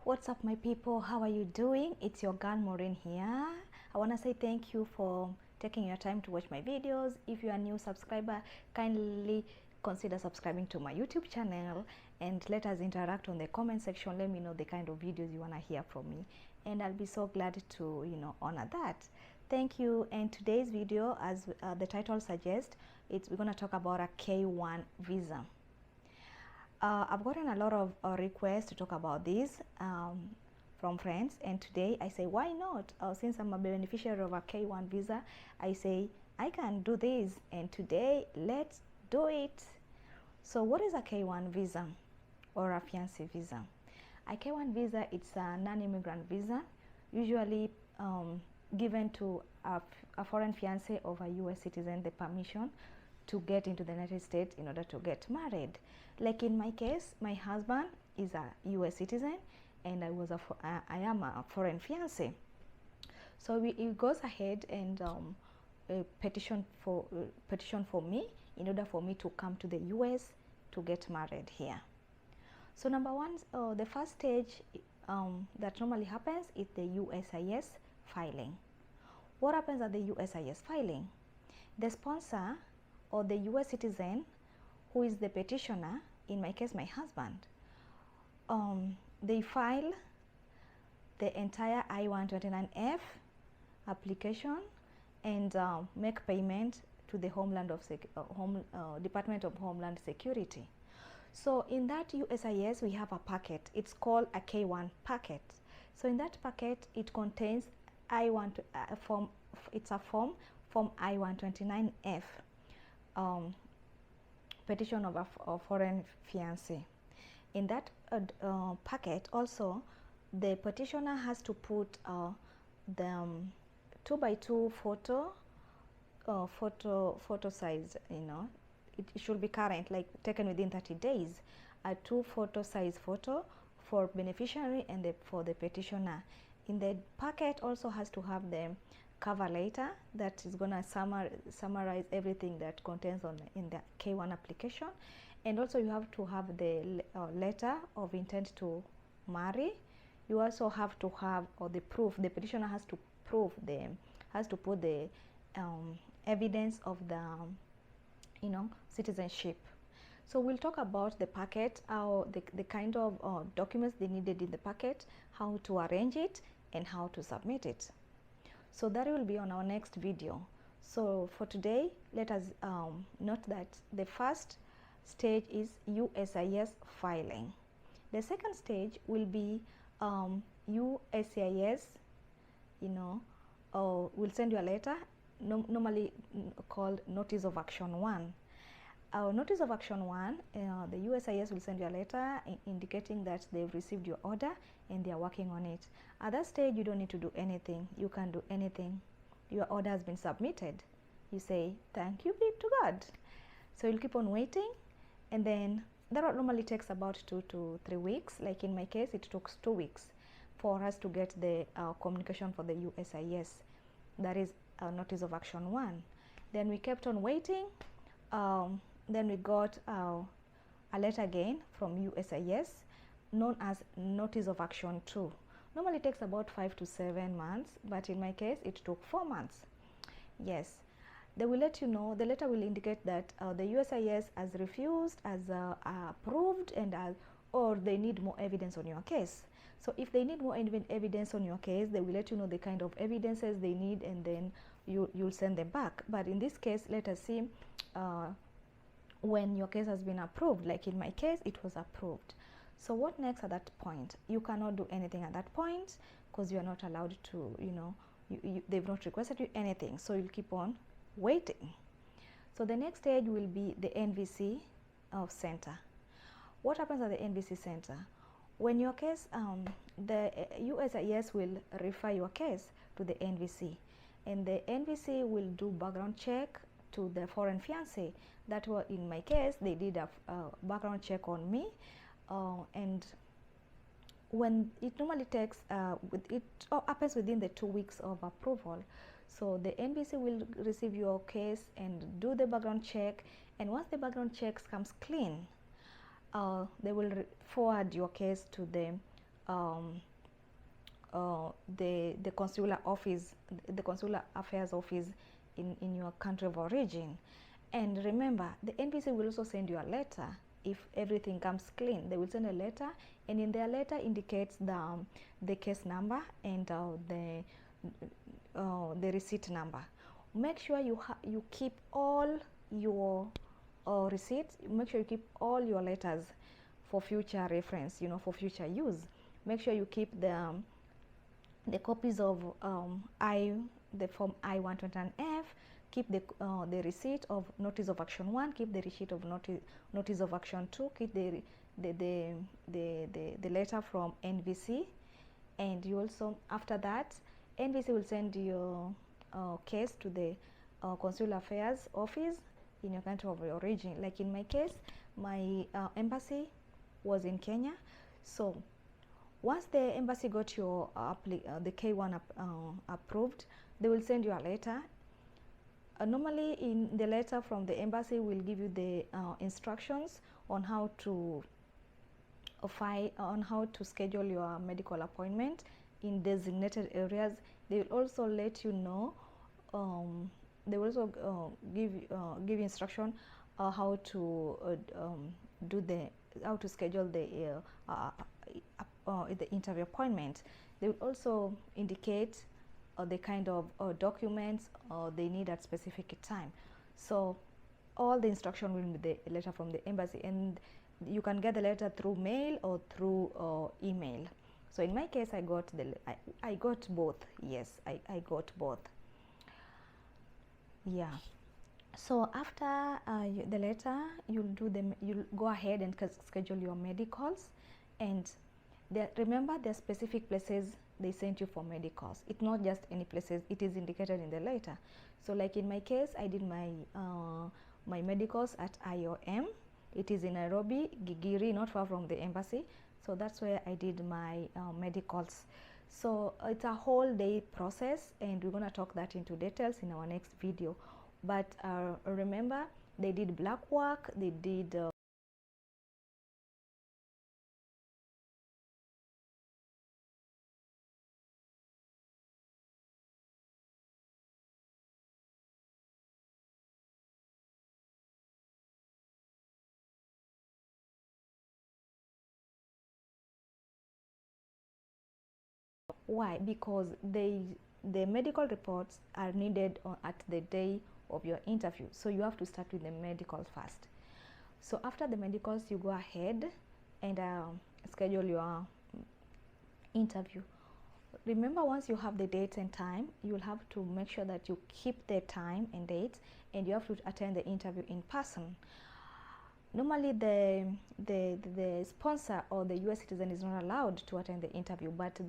What's up, my people? How are you doing? It's your girl Maureen here. I want to say thank you for taking your time to watch my videos. If you are a new subscriber, kindly consider subscribing to my YouTube channel and let us interact on the comment section. Let me know the kind of videos you want to hear from me, and I'll be so glad to honor that. Thank you. And today's video, as the title suggests, we're going to talk about a K-1 visa. I've gotten a lot of requests to talk about this from friends, and today I say, why not? Since I'm a beneficiary of a K-1 visa, I say I can do this, and today let's do it. So what is a K-1 visa or a fiancé visa? A K-1 visa, it's a non-immigrant visa, usually given to a foreign fiancé of a US citizen the permission to get into the United States in order to get married. Like in my case, my husband is a US citizen and I am a foreign fiancé. So he goes ahead and petition for me in order for me to come to the US to get married here. So number one, the first stage that normally happens is the USIS filing. What happens at the USIS filing? The sponsor or the US citizen who is the petitioner, in my case my husband, they file the entire I-129F application and make payment to the Department of Homeland Security. So in that USIS we have a packet. It's called a K-1 packet. So in that packet it contains form I-129F. Petition of a foreign fiancé. In that packet also, the petitioner has to put the 2x2 photo size. It should be current, like taken within 30 days. A 2 photo size photo for beneficiary and for the petitioner. In the packet also has to have the cover letter that is going to summarize everything that contains in the K-1 application, and also you have to have the letter of intent to marry. You also have to have the proof. The petitioner has to put the evidence of the citizenship. So we'll talk about the packet, the kind of documents they needed in the packet, how to arrange it, and how to submit it. So that will be on our next video. So for today, let us note that the first stage is USIS filing. The second stage will be USCIS, will send you a letter, normally called Notice of Action 1. Notice of Action 1, the USIS will send you a letter indicating that they've received your order and they are working on it. At that stage, you don't need to do anything. You can't do anything. Your order has been submitted. You say, thank you be to God. So you'll keep on waiting, and then that normally takes about 2 to 3 weeks. Like in my case, it took 2 weeks for us to get the communication for the USIS. That is Notice of Action 1. Then we kept on waiting. Then we got a letter again from USIS known as Notice of Action 2. Normally it takes about 5 to 7 months, but in my case it took 4 months. Yes, they will let you know. The letter will indicate that the USIS has refused, has approved, and or they need more evidence on your case. So if they need more evidence on your case, they will let you know the kind of evidences they need, and then you'll send them back. But in this case, let us see when your case has been approved. Like in my case, it was approved. So what next at that point? You cannot do anything at that point because you are not allowed to, they've not requested you anything. So you'll keep on waiting. So the next stage will be the NVC center. What happens at the NVC center? When your case, the USIS will refer your case to the NVC, and the NVC will do background check to the foreign fiancé. That was in my case. They did a background check on me, and when it normally takes, it happens within the 2 weeks of approval. So the NVC will receive your case and do the background check, and once the background check comes clean, they will forward your case to the um, the consular office, the consular affairs office in your country of origin. And remember, the embassy will also send you a letter if everything comes clean. They will send a letter, and in their letter indicates the case number and the receipt number. Make sure you keep all your receipts. Make sure you keep all your letters for future reference, you know, for future use. Make sure you keep the copies of the form I-129F. Keep the receipt of notice of action 1. Keep the receipt of notice of action 2. Keep the letter from NVC. And you also, after that, NVC will send your case to the consular affairs office in your country of origin. Like in my case, my embassy was in Kenya. So once the embassy got your the K-1 approved, they will send you a letter. Normally in the letter from the embassy will give you the instructions on how to schedule your medical appointment in designated areas. They will also let you know, they will also give instruction how to schedule the interview appointment. They will also indicate the kind of documents they need at specific time. So all the instruction will be the letter from the embassy, and you can get the letter through mail or through email. So in my case, I got both. Yes, I got both. Yeah. So after the letter, you'll go ahead and schedule your medicals, and remember there are specific places they sent you for medicals. It's not just any places, it is indicated in the letter. So like in my case, I did my my medicals at IOM. It is in Nairobi, Gigiri, not far from the embassy. So that's where I did my medicals. So it's a whole day process, and we're going to talk that into details in our next video. But remember, they did black work, they did why? Because the medical reports are needed at the day of your interview. So you have to start with the medicals first. So after the medicals, you go ahead and schedule your interview. Remember, once you have the dates and time, you'll have to make sure that you keep the time and dates, and you have to attend the interview in person. Normally, the sponsor or the US citizen is not allowed to attend the interview, but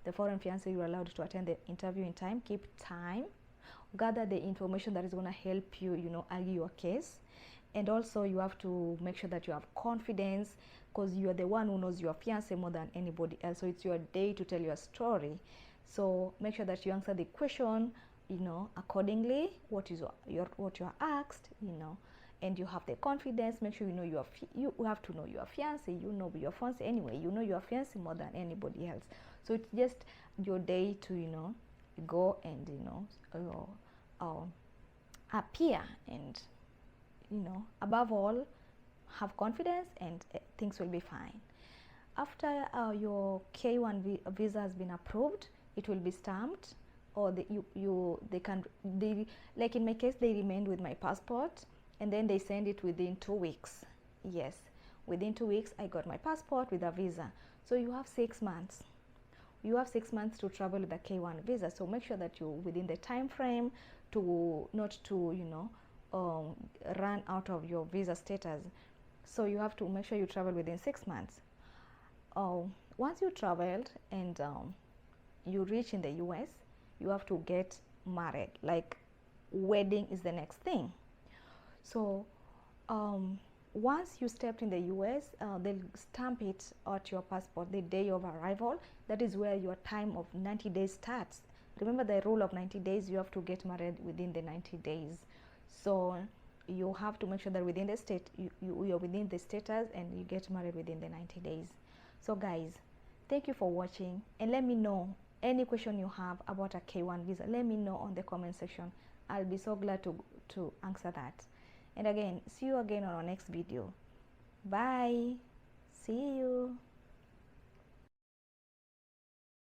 the foreign fiancé, you're allowed to attend the interview in time. Keep time, gather the information that is going to help you, you know, argue your case. And also you have to make sure that you have confidence, because you are the one who knows your fiancé more than anybody else. So it's your day to tell your story. So make sure that you answer the question, you know, accordingly, what you're asked, you know, and you have the confidence. Make sure you know you have to know your fiancé. You know your fiancé anyway. You know your fiancé more than anybody else. So it's just your day to, you know, go and, you know, appear, and, you know, above all, have confidence, and things will be fine. After your K-1 visa has been approved, it will be stamped, or like in my case, they remained with my passport, and then they send it within 2 weeks. Yes, within 2 weeks, I got my passport with a visa. So you have 6 months. You have 6 months to travel with a K-1 visa. So make sure that you're within the time frame not to, you know, run out of your visa status. So you have to make sure you travel within 6 months. Once you traveled and you reach in the US, you have to get married. Like, wedding is the next thing. So once you stepped in the US, they'll stamp it at your passport the day of arrival. That is where your time of 90 days starts. Remember the rule of 90 days, you have to get married within the 90 days. So you have to make sure that within the you're within the status, and you get married within the 90 days. So guys, Thank you for watching, and let me know any question you have about a K-1 visa. Let me know on the comment section. I'll be so glad to answer that. And again, see you again on our next video. Bye. See you.